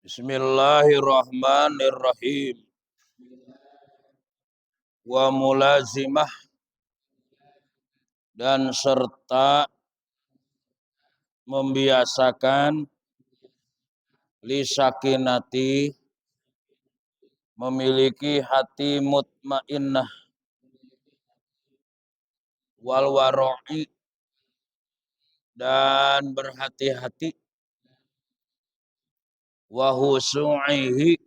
Bismillahirrahmanirrahim. Wa mulazimah dan serta membiasakan lisakinati memiliki hati mutmainnah wal waro'i dan berhati-hati wa husu'ihi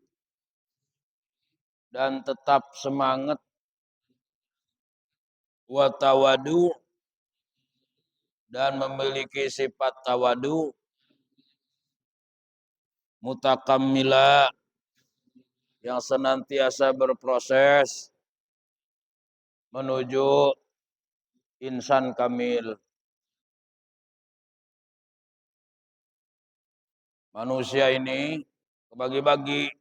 dan tetap semangat wa tawadu dan memiliki sifat tawadu mutakammila yang senantiasa berproses menuju insan kamil. Manusia ini kebagi-bagi.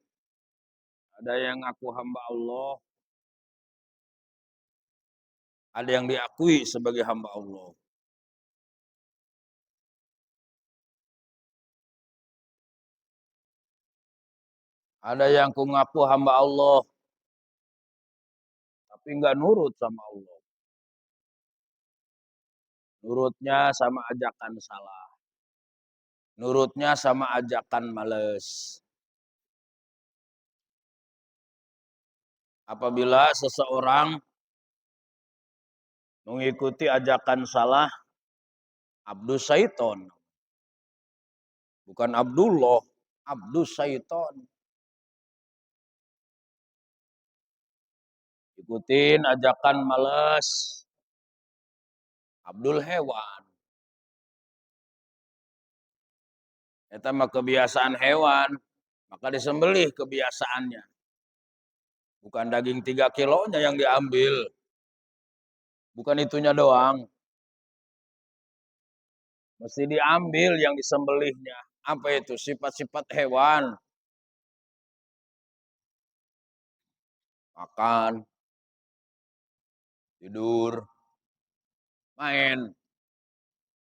Ada yang ngaku hamba Allah, ada yang diakui sebagai hamba Allah. Ada yang ngaku hamba Allah, tapi nggak nurut sama Allah. Nurutnya sama ajakan salah. Nurutnya sama ajakan males. Apabila seseorang mengikuti ajakan salah, abdus syaiton. Bukan Abdullah, abdus syaiton. Ikutin ajakan males, abdul hewan. Itu mah kebiasaan hewan, maka disembelih kebiasaannya. Bukan daging 3 kilonya yang diambil. Bukan itunya doang. Mesti diambil yang disembelihnya. Apa itu? Sifat-sifat hewan. Makan, tidur, main.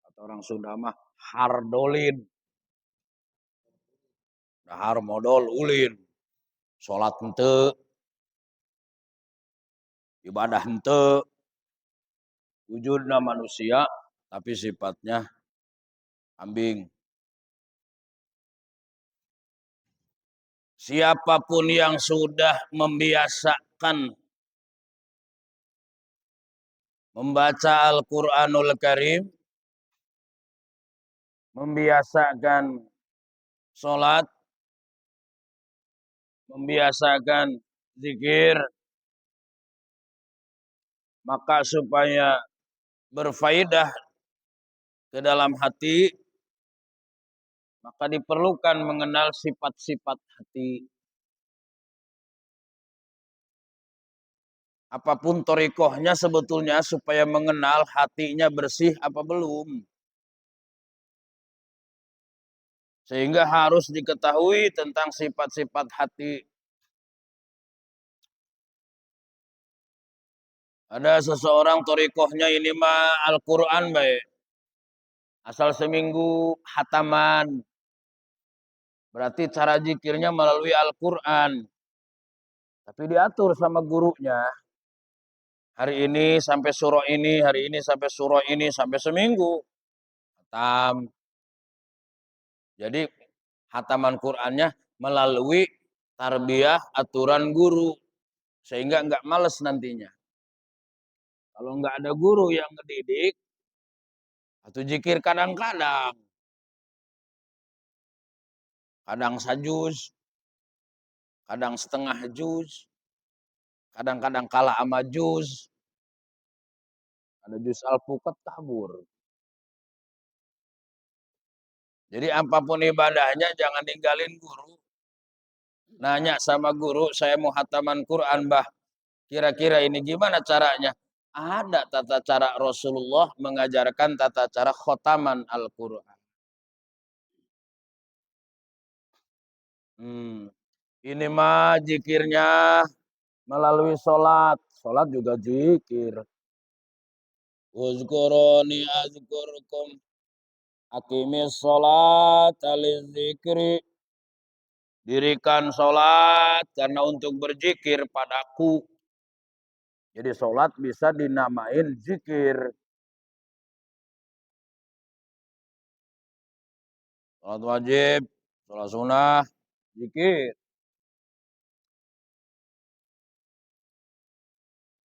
Kata orang Sunda mah hardolin. Dahar modal ulin. Salat henteu, ibadah henteu. Wujudna manusia tapi sifatnya kambing. Siapapun yang sudah membiasakan membaca Al-Quranul Karim, membiasakan sholat, membiasakan zikir, maka supaya berfaedah ke dalam hati, maka diperlukan mengenal sifat-sifat hati. Apapun torikohnya sebetulnya supaya mengenal hatinya bersih apa belum. Sehingga harus diketahui tentang sifat-sifat hati. Ada seseorang torikohnya ini mah Al-Quran baik. Asal seminggu hataman. Berarti cara zikirnya melalui Al-Quran. Tapi diatur sama gurunya. Hari ini sampai surah ini, hari ini sampai surah ini, sampai seminggu. Hatam. Jadi hataman Qur'annya melalui tarbiyah aturan guru. Sehingga nggak males nantinya. Kalau nggak ada guru yang ngedidik, atau zikir kadang-kadang. Kadang sajuz, kadang setengah juz, kadang-kadang kalah sama juz. Ada juz al-fuqat kabur. Jadi apapun ibadahnya jangan ninggalin guru. Nanya sama guru, saya mau hataman Quran, Mbah. Kira-kira ini gimana caranya? Ada tata cara Rasulullah mengajarkan tata cara khotaman Al-Quran. Ini mah zikirnya melalui sholat. Sholat juga zikir. Uzkuruni azkurkum. Aqimis sholat alizikri. Dirikan sholat karena untuk berzikir padaku. Jadi sholat bisa dinamain zikir. Sholat wajib, sholat sunnah, zikir.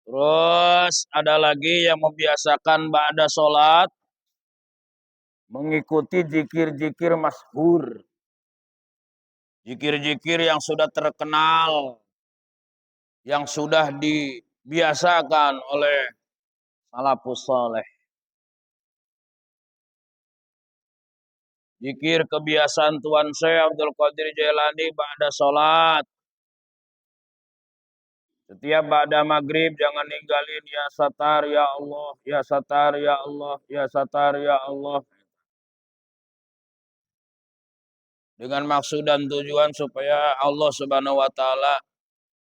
Terus ada lagi yang membiasakan ba'da sholat mengikuti zikir-zikir masyhur. Zikir-zikir yang sudah terkenal, yang sudah dibiasakan oleh salafus saleh. Zikir kebiasaan Tuan Syekh Abdul Qadir Jailani ba'da sholat. Setiap ba'da maghrib jangan ninggalin ya satar ya Allah, ya satar ya Allah, ya satar ya Allah. Dengan maksud dan tujuan supaya Allah Subhanahu wa taala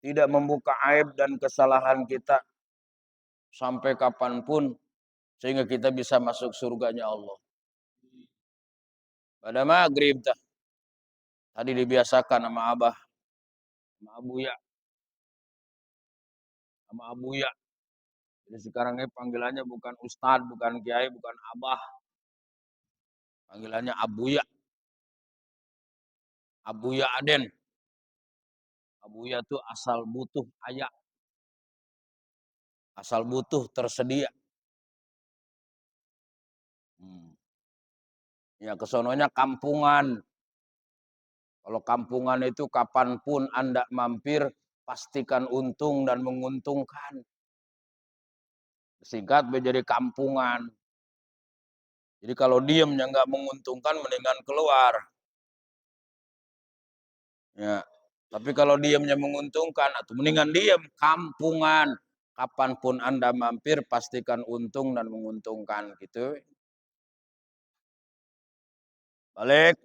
tidak membuka aib dan kesalahan kita sampai kapanpun sehingga kita bisa masuk surganya Allah. Pada maghrib tadi dibiasakan sama Abah, sama Abuya, sama Abuya. Jadi sekarang ini panggilannya bukan Ustadz, bukan Kiai, bukan Abah. Panggilannya Abuya. Abuya Aden. Abuya itu asal butuh ayak. Asal butuh tersedia. Ya kesononya kampungan. Kalau kampungan itu kapanpun Anda mampir, pastikan untung dan menguntungkan. Singkat menjadi kampungan. Jadi kalau diemnya nggak menguntungkan, mendingan keluar. Ya, tapi kalau diemnya menguntungkan, atau mendingan diem, kampungan. Kapanpun Anda mampir, pastikan untung dan menguntungkan. Gitu. Balik,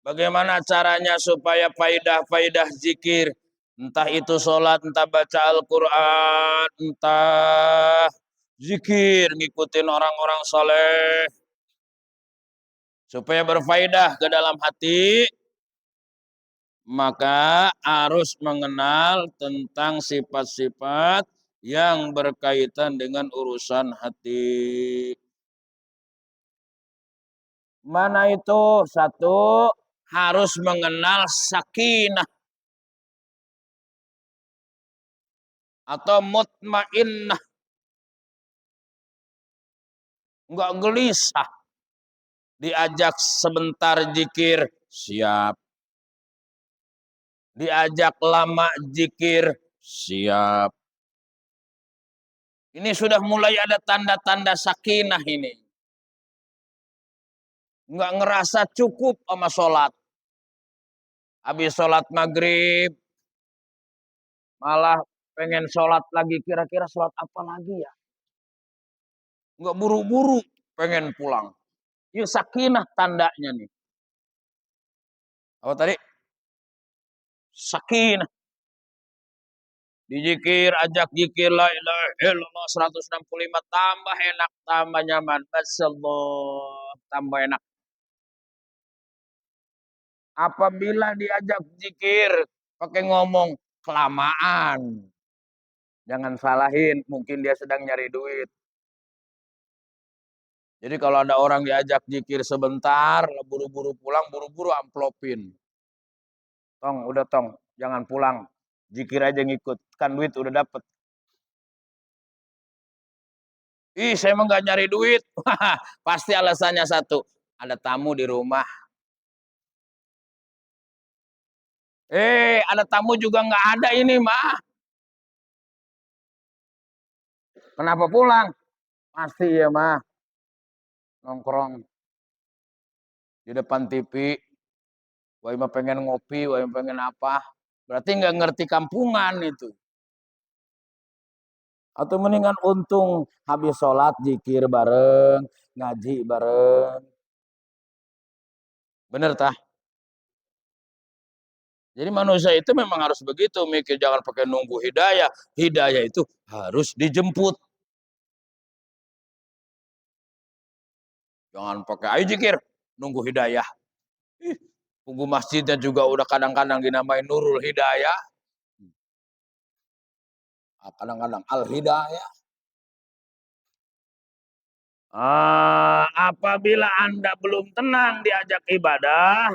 bagaimana caranya supaya faidah-faidah zikir, entah itu sholat, entah baca Al-Quran, entah zikir, ngikutin orang-orang soleh, supaya berfaidah ke dalam hati, maka harus mengenal tentang sifat-sifat yang berkaitan dengan urusan hati. Mana itu? Satu, harus mengenal sakinah atau mutmainnah. Enggak gelisah. Diajak sebentar zikir, siap. Diajak lama zikir, siap. Ini sudah mulai ada tanda-tanda sakinah ini. Enggak ngerasa cukup sama sholat. Habis sholat maghrib, malah pengen sholat lagi. Kira-kira sholat apa lagi ya? Enggak buru-buru pengen pulang. Yuk sakinah tandanya nih. Apa tadi? Sakinah. Dizikir, ajak zikir la ilaha illallah 165 tambah enak, tambah nyaman. Masyaallah, tambah enak. Apabila diajak zikir pakai ngomong kelamaan. Jangan salahin, mungkin dia sedang nyari duit. Jadi kalau ada orang diajak zikir sebentar, buru-buru pulang, buru-buru amplopin. Tong, udah tong, jangan pulang. Zikir aja ngikut, kan duit udah dapet. Ih, saya emang gak nyari duit. Pasti alasannya satu, ada tamu di rumah. Ada tamu juga nggak ada ini, mah. Kenapa pulang? Pasti ya, mah. Nongkrong di depan TV. Wah, mah pengen ngopi, wah pengen apa. Berarti nggak ngerti kampungan itu. Atau mendingan untung habis sholat zikir bareng, ngaji bareng. Bener tah? Jadi manusia itu memang harus begitu mikir, jangan pakai nunggu hidayah. Hidayah itu harus dijemput. Jangan pakai ayo zikir, nunggu hidayah. Tugu masjidnya juga udah kadang-kadang dinamai Nurul Hidayah. Kadang-kadang Al-Hidayah. Apabila Anda belum tenang diajak ibadah,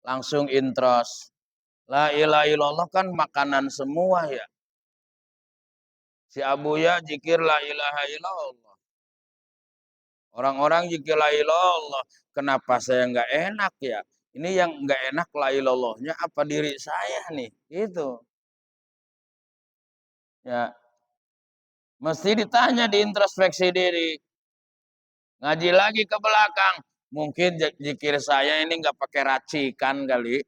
langsung intros. La ilaha illallah kan makanan semua ya. Si Abuya zikir la ilaha illallah. Orang-orang zikir la ilaha illallah. Kenapa saya nggak enak ya? Ini yang nggak enak la ilallahnya apa diri saya nih? Itu. Ya. Mesti ditanya di introspeksi diri. Ngaji lagi ke belakang. Mungkin zikir saya ini nggak pakai racikan kali.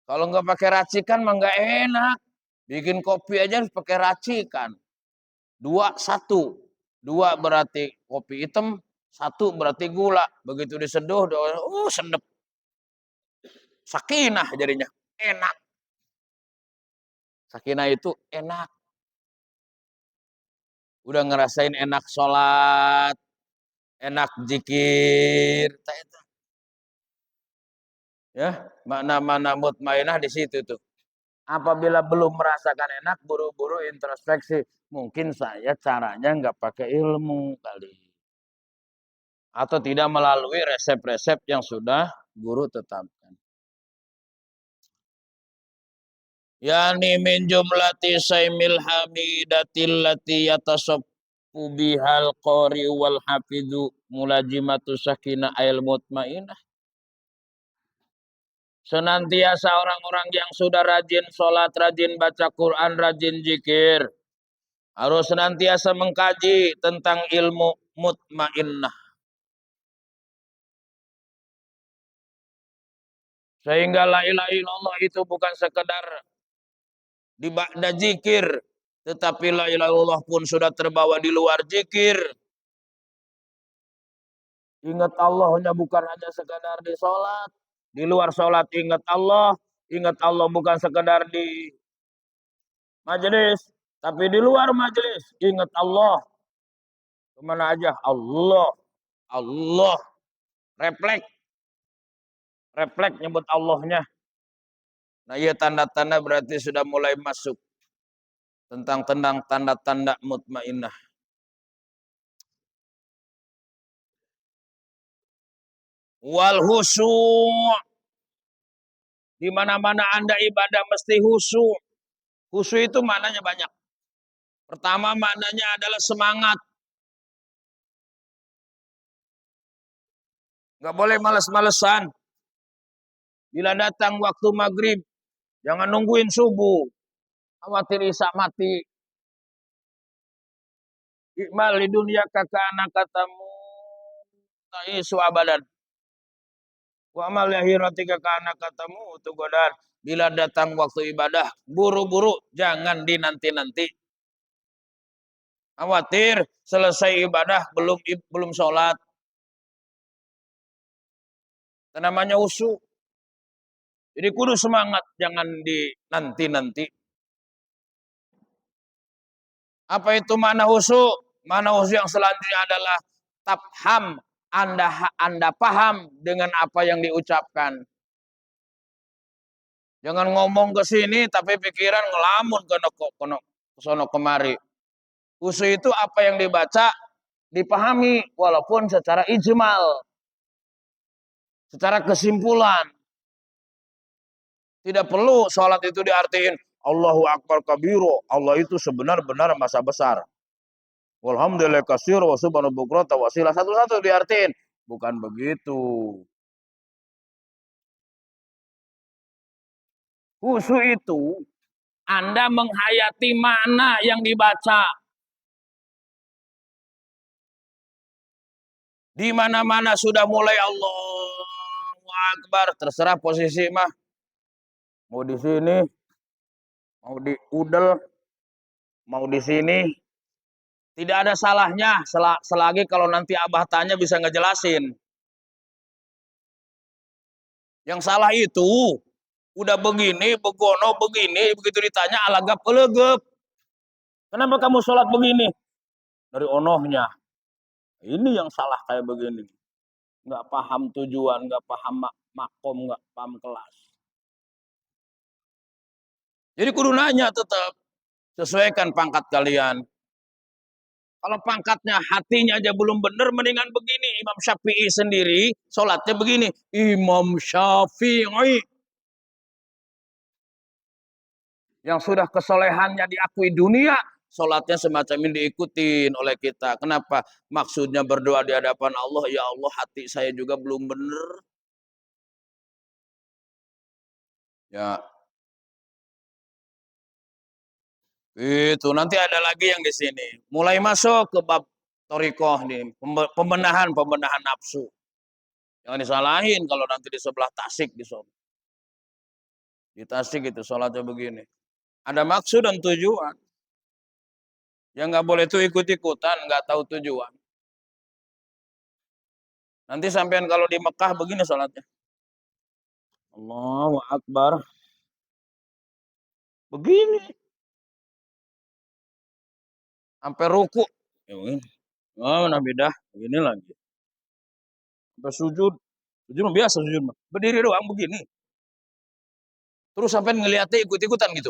Kalau nggak pakai racikan mah nggak enak. Bikin kopi aja harus pakai racikan. 2-1. 2 berarti kopi hitam, 1 berarti gula. Begitu diseduh, sedep. Sakinah jadinya. Enak. Sakinah itu enak. Udah ngerasain enak sholat, enak zikir. Ya, mana-mana mutmainah di situ tuh. Apabila belum merasakan enak, buru-buru introspeksi. Mungkin saya caranya nggak pakai ilmu kali. Atau tidak melalui resep-resep yang sudah guru tetapkan. Yani min jumlati saimil hamidatil lati yatasabbu bihal qari wal hafidhu mulajimatu sakinah ail mutmainah. Senantiasa orang-orang yang sudah rajin sholat, rajin baca Quran, rajin zikir, harus senantiasa mengkaji tentang ilmu mutmainnah. Sehingga la ilaha illallah itu bukan sekedar di ba'da zikir, tetapi la ilaha illallah pun sudah terbawa di luar zikir. Ingat Allahnya bukan hanya sekedar di sholat, di luar sholat ingat Allah bukan sekedar di majelis, tapi di luar majelis ingat Allah. Kemana aja Allah, refleks nyebut Allahnya. Nah, iya tanda-tanda berarti sudah mulai masuk tentang tanda-tanda mutmainnah. Wal khusu'. Di mana-mana Anda ibadah mesti khusu'. Khusu' itu maknanya banyak. Pertama maknanya adalah semangat. Nggak boleh males-malesan. Bila datang waktu maghrib, jangan nungguin subuh. Khawatir isya mati. Ikmal di dunia kakak anak katamu ta'isu abadan. Wa amal yahiratika ka anak katamu tu godan. Bila datang waktu ibadah, buru-buru, jangan dinanti-nanti. Khawatir selesai ibadah belum sholat. Itu namanya usu. Jadi kudu semangat, jangan dinanti-nanti. Apa itu makna usu? Makna usu yang selanjutnya adalah tafham. Anda paham dengan apa yang diucapkan. Jangan ngomong ke sini tapi pikiran ngelamun ke sono kemari. Usu itu apa yang dibaca dipahami walaupun secara ijmal. Secara kesimpulan. Tidak perlu sholat itu diartiin Allahu Akbar kabiru. Allah itu sebenar-benar masa besar. Walhamdulillah kasir wa subhanahu bukrata wasilah. Satu-satu diartiin. Bukan begitu. Khusyuk itu Anda menghayati makna yang dibaca. Di mana-mana sudah mulai Allahu Akbar, terserah posisi mah. Mau di sini, mau di udel, mau di sini. Tidak ada salahnya selagi kalau nanti abah tanya bisa ngejelasin. Yang salah itu udah begini, begono begini, begitu ditanya alagap elegep. Kenapa kamu sholat begini? Dari onohnya. Ini yang salah kayak begini. nggak paham tujuan, nggak paham makom, nggak paham kelas. Jadi kudu nanya tetap, sesuaikan pangkat kalian. Kalau pangkatnya, hatinya aja belum benar, mendingan begini. Imam Syafi'i sendiri, sholatnya begini. Imam Syafi'i. Yang sudah kesolehannya diakui dunia, sholatnya semacam ini diikutin oleh kita. Kenapa? Maksudnya berdoa di hadapan Allah, ya Allah hati saya juga belum benar. Ya, itu nanti ada lagi yang di sini. Mulai masuk ke bab torikoh nih, pembenahan nafsu. Jangan disalahin kalau nanti di sebelah Tasik di sana. Di Tasik itu sholatnya begini. Ada maksud dan tujuan. Yang nggak boleh itu ikut-ikutan, nggak tahu tujuan. Nanti sampean kalau di Mekah begini sholatnya. Allahu Akbar. Begini. Sampai ruku. Oh, Nabi dah. Begini lagi. Sampai sujud. Sujud biasa sujud. Berdiri doang begini. Terus sampai ngeliatnya ikut-ikutan gitu.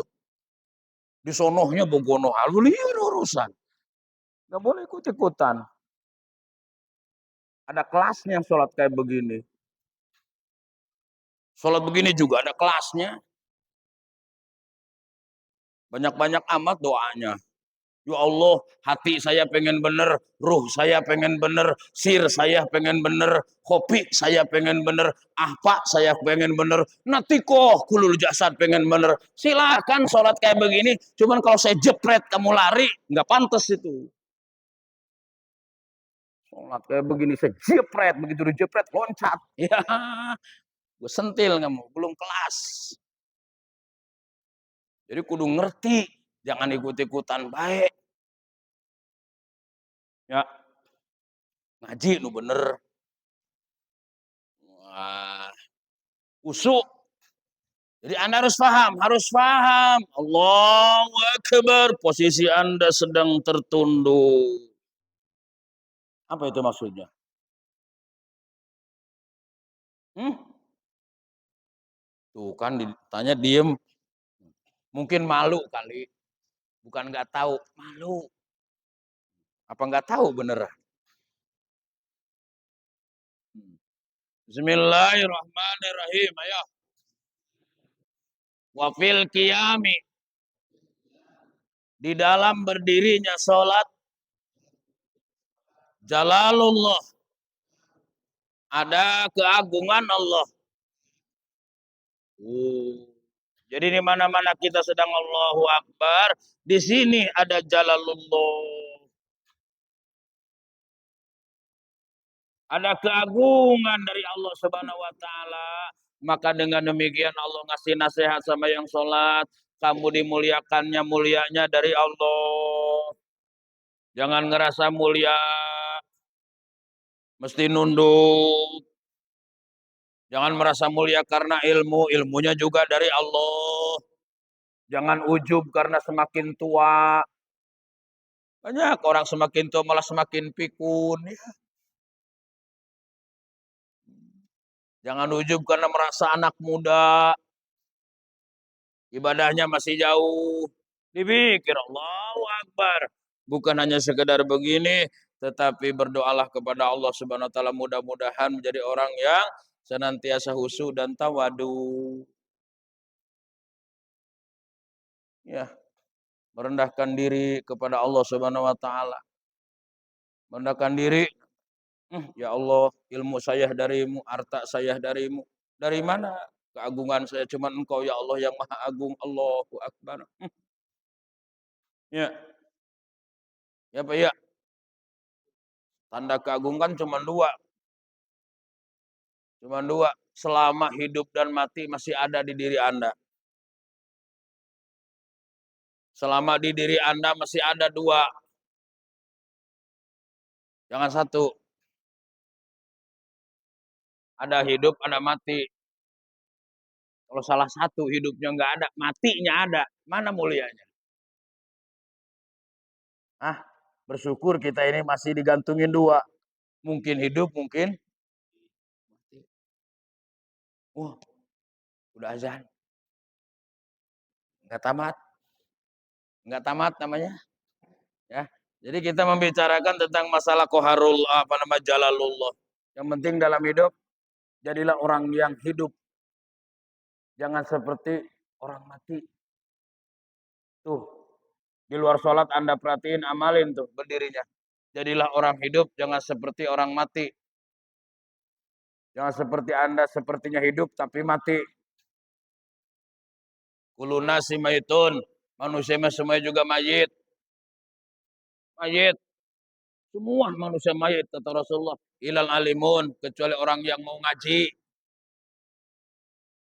Di sonohnya bogono halu, lihat urusan. Gak boleh ikut-ikutan. Ada kelasnya sholat kayak begini. Sholat begini juga ada kelasnya. Banyak-banyak amat doanya. Ya Allah, hati saya pengen bener, ruh saya pengen bener, sir saya pengen bener, kopi saya pengen bener, apa saya pengen bener, natikoh kulul jasad pengen bener. Silakan sholat kayak begini, cuman kalau saya jepret kamu lari, nggak pantas itu. Sholat kayak begini, saya jepret, begitu dijepret, loncat. Ya, gue sentil kamu, belum kelas. Jadi kudu ngerti, jangan ikut-ikutan baik. Ya, ngaji nu bener. Wah, usuk. Jadi Anda harus paham. Allahu Akbar, posisi Anda sedang tertunduk. Apa itu maksudnya? Tuh kan ditanya diem. Mungkin malu kali. Bukan nggak tahu, malu. Apa nggak tahu beneran? Bismillahirrahmanirrahim. Ayo. Wafil qiyami. Di dalam berdirinya sholat, Jalalullah. Ada keagungan Allah. Jadi di mana-mana kita sedang Allahu Akbar, di sini ada Jalalullah. Ada keagungan dari Allah Subhanahu wa taala. Maka dengan demikian Allah ngasih nasihat sama yang sholat, kamu dimuliakannya mulianya dari Allah. Jangan ngerasa mulia, mesti nunduk. Jangan merasa mulia karena ilmu, ilmunya juga dari Allah. Jangan ujub karena semakin tua. Banyak orang semakin tua malah semakin pikun. Ya. Jangan ujub karena merasa anak muda. Ibadahnya masih jauh. Dipikir Allahu Akbar. Bukan hanya sekedar begini, tetapi berdoalah kepada Allah Subhanahu wa taala mudah-mudahan menjadi orang yang senantiasa khusyuk dan tawadu. Ya, merendahkan diri kepada Allah Subhanahu wa taala. Merendahkan diri, ya Allah, ilmu saya darimu, harta saya darimu. Dari mana keagungan saya? Cuma Engkau ya Allah yang Maha Agung. Allahu Akbar. Ya. Ya Pak ya. Tanda keagungan cuma dua. Cuma dua. Selama hidup dan mati masih ada di diri Anda. Selama di diri Anda masih ada dua. Jangan satu. Ada hidup, ada mati. Kalau salah satu hidupnya nggak ada, matinya ada. Mana mulianya? Bersyukur kita ini masih digantungin dua. Mungkin hidup, mungkin Wah, udah azan. Nggak tamat. Nggak tamat namanya. Ya. Jadi kita membicarakan tentang masalah koharul jalalullah. Yang penting dalam hidup jadilah orang yang hidup. Jangan seperti orang mati. Tuh, di luar sholat Anda perhatiin, amalin tuh berdirinya. Jadilah orang hidup, jangan seperti orang mati. Jangan seperti Anda sepertinya hidup tapi mati. Kuluna si maitun. Manusia semuanya juga mayit. Mayit. Semua manusia mayit, kata Rasulullah. Ilal alimun, kecuali orang yang mau ngaji.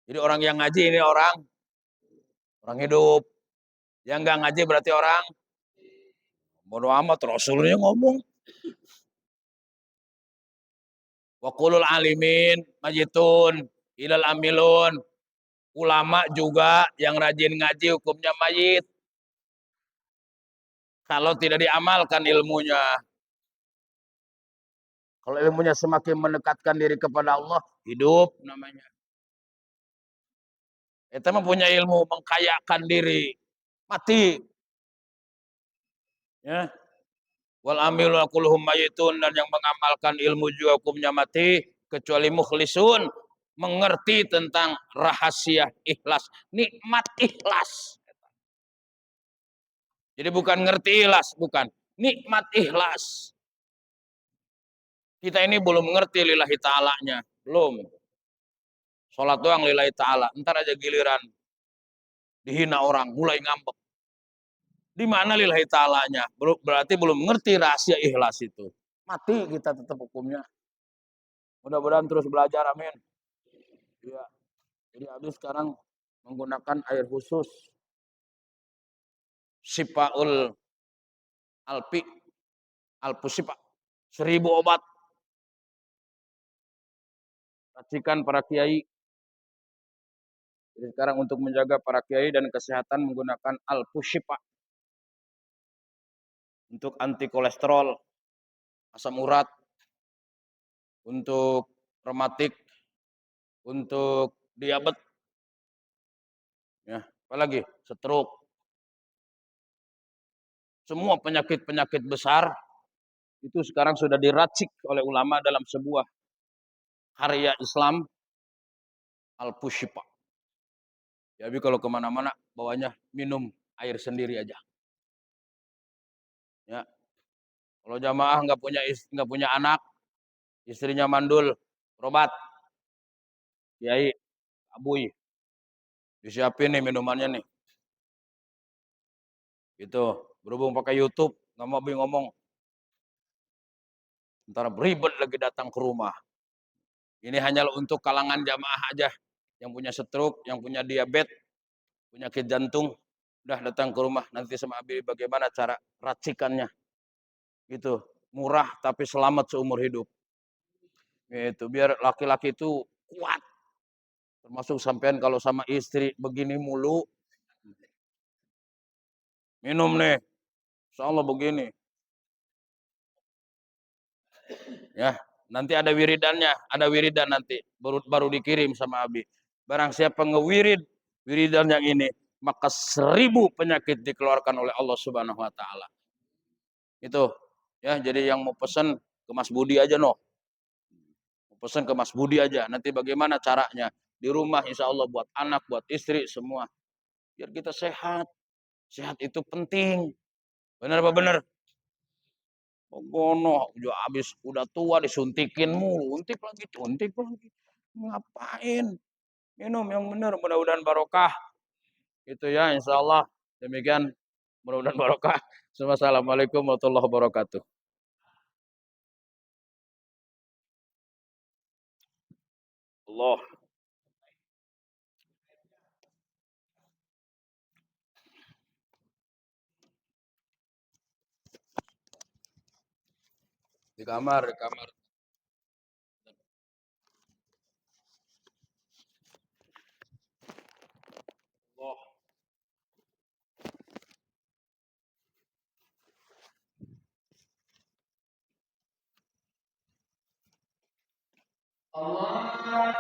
Jadi orang yang ngaji ini orang hidup. Yang nggak ngaji berarti orang bodoh amat. Rasulnya ngomong. Wa qulul alimin majitun ilal amilun. Ulama juga yang rajin ngaji hukumnya mayit. Kalau tidak diamalkan ilmunya. Kalau ilmunya semakin mendekatkan diri kepada Allah, hidup namanya. Kita mempunyai ilmu mengkayakan diri, mati. Ya. Wal amilu kulluhum mayitun, dan yang mengamalkan ilmu juga hukumnya mati kecuali mukhlisun, mengerti tentang rahasia ikhlas, nikmat ikhlas. Jadi bukan ngerti ikhlas, bukan nikmat ikhlas. Kita ini belum mengerti lillahi ta'alanya, belum. Sholat doang lillahi ta'ala, entar aja giliran dihina orang, mulai ngambek. Di mana lillahi ta'alanya? Berarti belum mengerti rahasia ikhlas itu. Mati kita tetap hukumnya. Mudah-mudahan terus belajar, amin. Ya. Jadi habis sekarang menggunakan air khusus. Sipaul alpi, alpusipa. 1000 obat. Racikan para kiai. Jadi sekarang untuk menjaga para kiai dan kesehatan menggunakan alpusipa. Untuk anti kolesterol, asam urat, untuk rematik, untuk diabetes, ya, apalagi stroke. Semua penyakit-penyakit besar itu sekarang sudah diracik oleh ulama dalam sebuah karya Islam, Al-Pushifa. Jadi kalau kemana-mana bawanya minum air sendiri aja. Ya. Kalau jamaah nggak punya anak, istrinya mandul, berobat, kiai, abuy, disiapin nih minumannya nih. Gitu. Berhubung pakai YouTube, nggak mau ngomong. Ntar beribet lagi datang ke rumah. Ini hanyalah untuk kalangan jamaah aja. Yang punya stroke, yang punya diabetes, penyakit jantung, udah datang ke rumah. Nanti sama Abi bagaimana cara racikannya. Gitu. Murah tapi selamat seumur hidup. Gitu. Biar laki-laki itu kuat. Termasuk sampean kalau sama istri begini mulu. Minum nih. Insyaallah begini. Ya, nanti ada wiridannya, ada wiridan nanti baru dikirim sama Abi. Barang siapa ngewirid wiridan yang ini, maka 1000 penyakit dikeluarkan oleh Allah Subhanahu wa taala. Itu. Ya, jadi yang mau pesan ke Mas Budi aja noh. Mau pesan ke Mas Budi aja. Nanti bagaimana caranya? Di rumah insya Allah buat anak, buat istri semua. Biar kita sehat. Sehat itu penting. Benar apa benar? Gono, udah habis, udah tua disuntikin mulu, untik lagi. Ngapain? Minum yang benar, mudah-mudahan barokah. Itu ya, insya Allah. Demikian, mudah-mudahan barokah. Assalamualaikum warahmatullahi wabarakatuh. Allah. Di kamar, di kamar. Allah. Allah.